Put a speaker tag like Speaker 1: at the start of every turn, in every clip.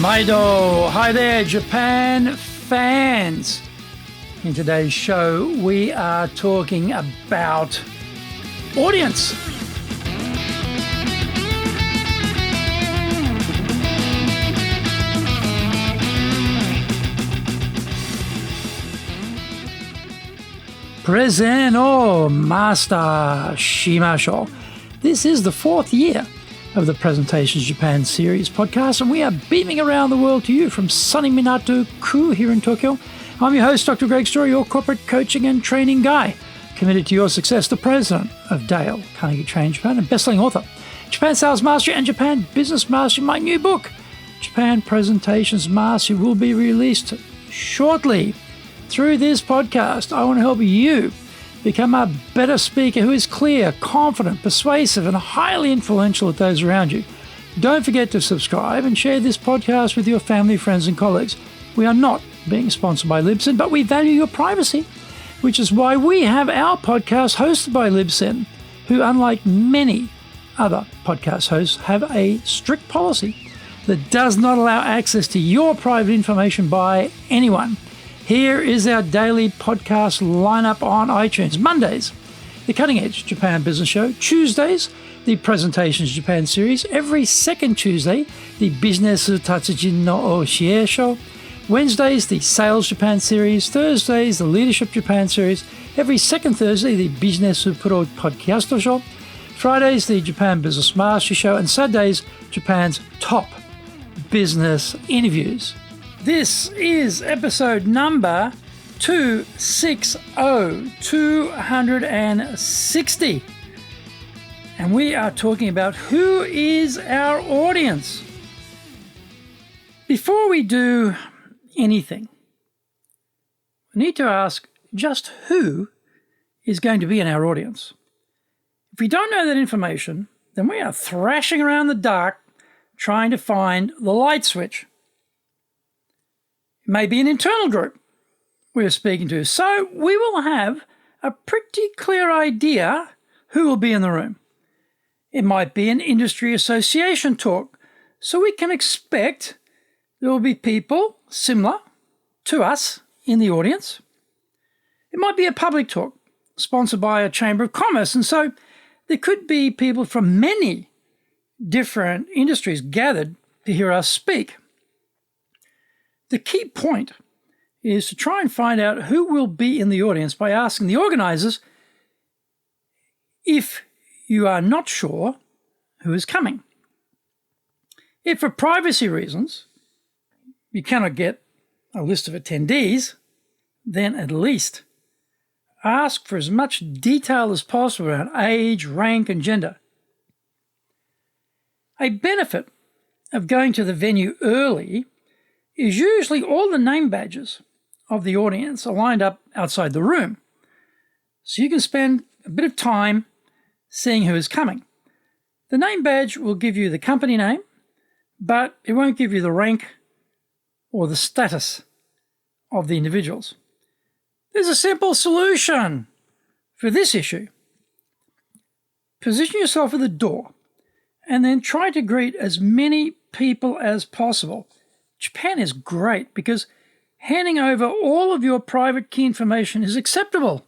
Speaker 1: Maido! Hi there, Japan fans! In today's show, we are talking about audience. Present or master shimashou. This is the fourth year of the Presentations Japan series podcast, and we are beaming around the world to you from sunny Minato-ku here in Tokyo. I'm your host, Dr. Greg Story, your corporate coaching and training guy, committed to your success, the president of Dale Carnegie Training Japan and bestselling author, Japan Sales Mastery and Japan Business Mastery. My new book, Japan Presentations Mastery, will be released shortly. Through this podcast, I want to help you become a better speaker who is clear, confident, persuasive, and highly influential with those around you. Don't forget to subscribe and share this podcast with your family, friends, and colleagues. We are not being sponsored by Libsyn, but we value your privacy, which is why we have our podcast hosted by Libsyn, who, unlike many other podcast hosts, have a strict policy that does not allow access to your private information by anyone. Here is our daily podcast lineup on iTunes. Mondays, the Cutting Edge Japan Business Show. Tuesdays, the Presentations Japan series. Every second Tuesday, the Business Tatsujin no Oshie Show. Wednesdays, the Sales Japan series. Thursdays, the Leadership Japan series. Every second Thursday, the Business Pro Podcast Show. Fridays, the Japan Business Mastery Show. And Saturdays, Japan's top business interviews. This is episode number 260, and we are talking about who is our audience. Before we do anything, we need to ask just who is going to be in our audience. If we don't know that information, then we are thrashing around the dark trying to find the light switch. It may be an internal group we're speaking to, so we will have a pretty clear idea who will be in the room. It might be an industry association talk, so we can expect there will be people similar to us in the audience. It might be a public talk sponsored by a chamber of commerce, and so there could be people from many different industries gathered to hear us speak. The key point is to try and find out who will be in the audience by asking the organizers if you are not sure who is coming. If for privacy reasons you cannot get a list of attendees, then at least ask for as much detail as possible around age, rank, and gender. A benefit of going to the venue early is usually all the name badges of the audience are lined up outside the room, so you can spend a bit of time seeing who is coming. The name badge will give you the company name, but it won't give you the rank or the status of the individuals. There's a simple solution for this issue. Position yourself at the door and then try to greet as many people as possible. Japan is great because handing over all of your private key information is acceptable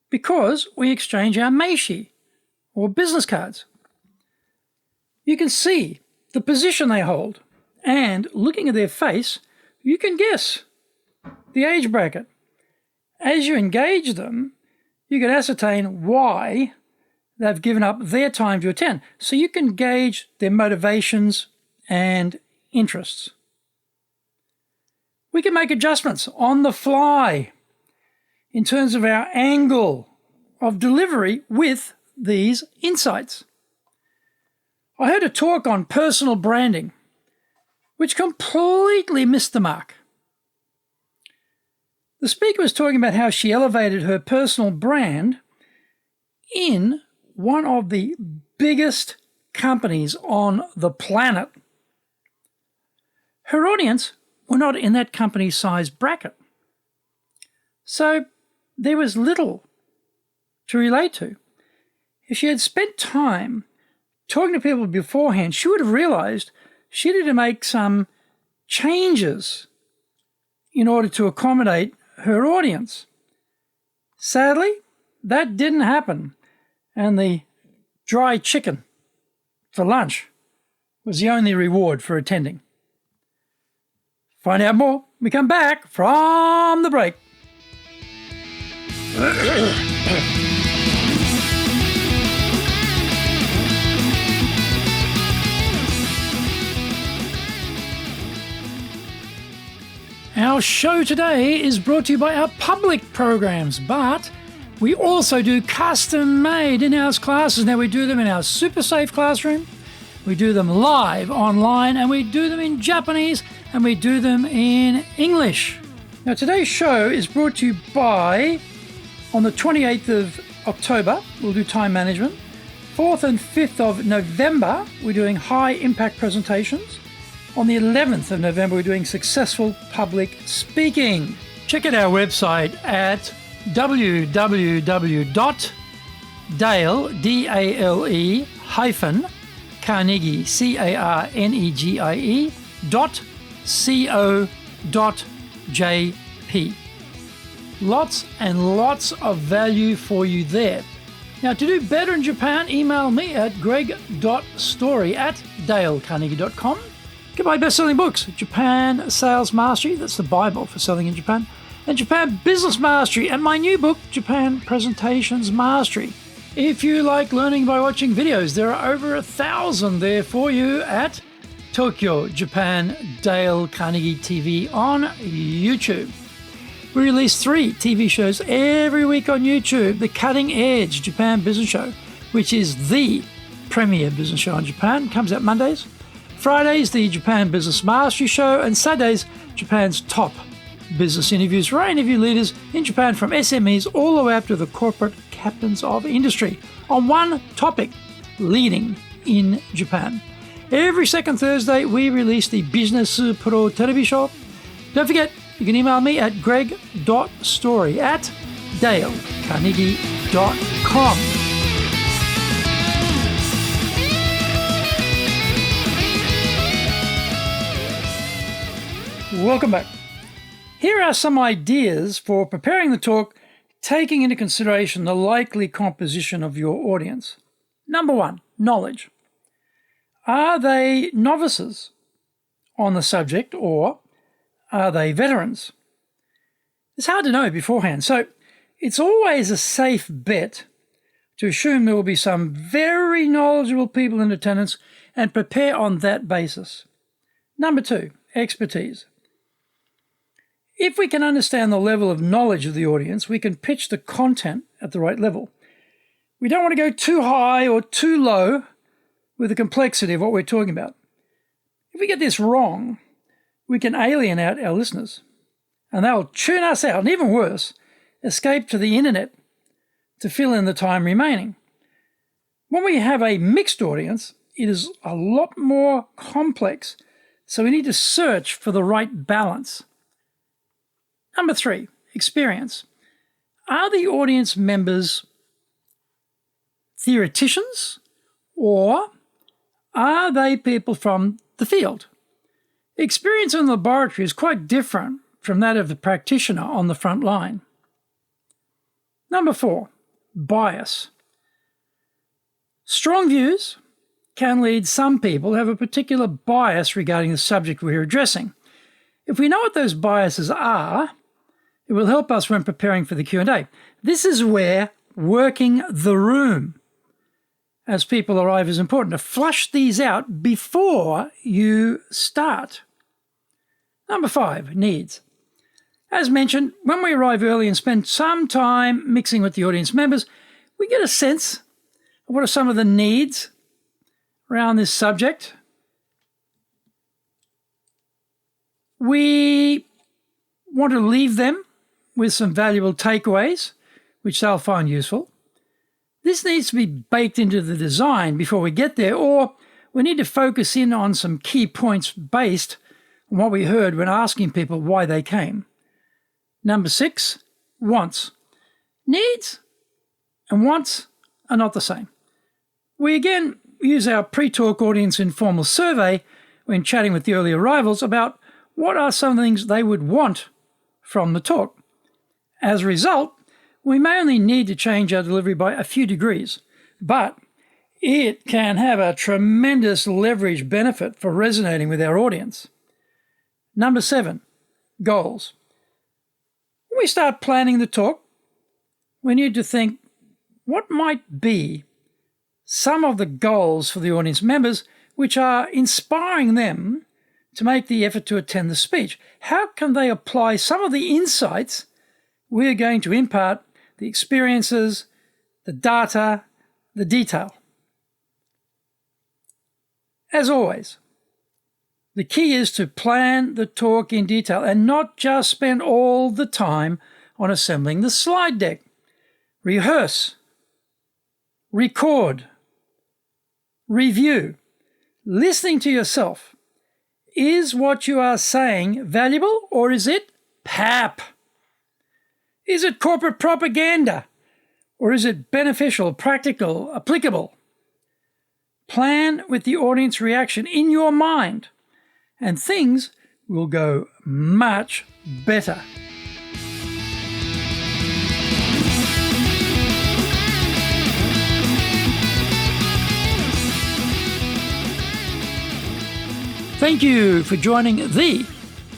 Speaker 1: because we exchange our meishi or business cards. You can see the position they hold, and looking at their face, you can guess the age bracket. As you engage them, you can ascertain why they've given up their time to attend, so you can gauge their motivations and interests. We can make adjustments on the fly in terms of our angle of delivery with these insights. I heard a talk on personal branding, which completely missed the mark. The speaker was talking about how she elevated her personal brand in one of the biggest companies on the planet. Her audience were not in that company's size bracket. So there was little to relate to. If she had spent time talking to people beforehand, she would have realized she needed to make some changes in order to accommodate her audience. Sadly, that didn't happen, and the dry chicken for lunch was the only reward for attending. Find out more when we come back from the break. Our show today is brought to you by our public programs, but we also do custom-made in-house classes. Now, we do them in our super safe classroom, we do them live online, and we do them in Japanese, and we do them in English. Now, today's show is brought to you by, on the 28th of October, we'll do time management. 4th and 5th of November, we're doing high-impact presentations. On the 11th of November, we're doing successful public speaking. Check out our website at www.dale-carnegie, carnegie.co.jp. Lots and lots of value for you there. Now, to do better in Japan, email me at greg.story@dalecarnegie.com. Get my best-selling books, Japan Sales Mastery, that's the Bible for selling in Japan, and Japan Business Mastery, and my new book, Japan Presentations Mastery. If you like learning by watching videos, there are over 1,000 there for you at Tokyo, Japan, Dale Carnegie TV on YouTube. We release 3 TV shows every week on YouTube. The Cutting Edge Japan Business Show, which is the premier business show in Japan, comes out Mondays. Fridays, the Japan Business Mastery Show, and Saturdays, Japan's top business interviews where I interview leaders in Japan from SMEs all the way up to the corporate captains of industry on one topic, leading in Japan. Every second Thursday, we release the Business Pro Television Show. Don't forget, you can email me at greg.story@dalecarnegie.com. Welcome back. Here are some ideas for preparing the talk, taking into consideration the likely composition of your audience. Number 1, knowledge. Are they novices on the subject, or are they veterans? It's hard to know beforehand, so it's always a safe bet to assume there will be some very knowledgeable people in attendance and prepare on that basis. Number 2, expertise. If we can understand the level of knowledge of the audience, we can pitch the content at the right level. We don't want to go too high or too low with the complexity of what we're talking about. If we get this wrong, we can alienate our listeners, and they'll tune us out, and even worse, escape to the internet to fill in the time remaining. When we have a mixed audience, it is a lot more complex, so we need to search for the right balance. Number 3, experience. Are the audience members theoreticians, or are they people from the field? Experience in the laboratory is quite different from that of the practitioner on the front line. Number 4, bias. Strong views can lead some people to have a particular bias regarding the subject we're addressing. If we know what those biases are, it will help us when preparing for the Q&A. This is where working the room as people arrive is important, to flush these out before you start. Number 5, needs. As mentioned, when we arrive early and spend some time mixing with the audience members, we get a sense of what are some of the needs around this subject. We want to leave them with some valuable takeaways, which they'll find useful. This needs to be baked into the design before we get there, or we need to focus in on some key points based on what we heard when asking people why they came. Number 6, wants. Needs and wants are not the same. We again use our pre-talk audience informal survey when chatting with the early arrivals about what are some things they would want from the talk. As a result, we may only need to change our delivery by a few degrees, but it can have a tremendous leverage benefit for resonating with our audience. Number 7, goals. When we start planning the talk, we need to think what might be some of the goals for the audience members which are inspiring them to make the effort to attend the speech. How can they apply some of the insights we're going to impart, the experiences, the data, the detail? As always, the key is to plan the talk in detail and not just spend all the time on assembling the slide deck. Rehearse, record, review. Listening to yourself. Is what you are saying valuable or is it pap? Is it corporate propaganda or is it beneficial, practical, applicable? Plan with the audience reaction in your mind and things will go much better. Thank you for joining the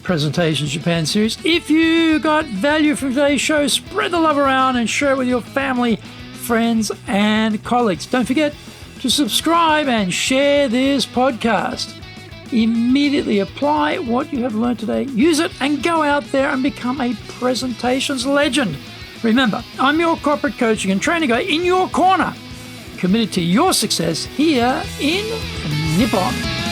Speaker 1: Presentations Japan series. If you got value from today's show, spread the love around and share it with your family, friends, and colleagues. Don't forget to subscribe and share this podcast. Immediately apply what you have learned today, use it, and go out there and become a presentations legend. Remember, I'm your corporate coaching and training guy in your corner, committed to your success here in Nippon.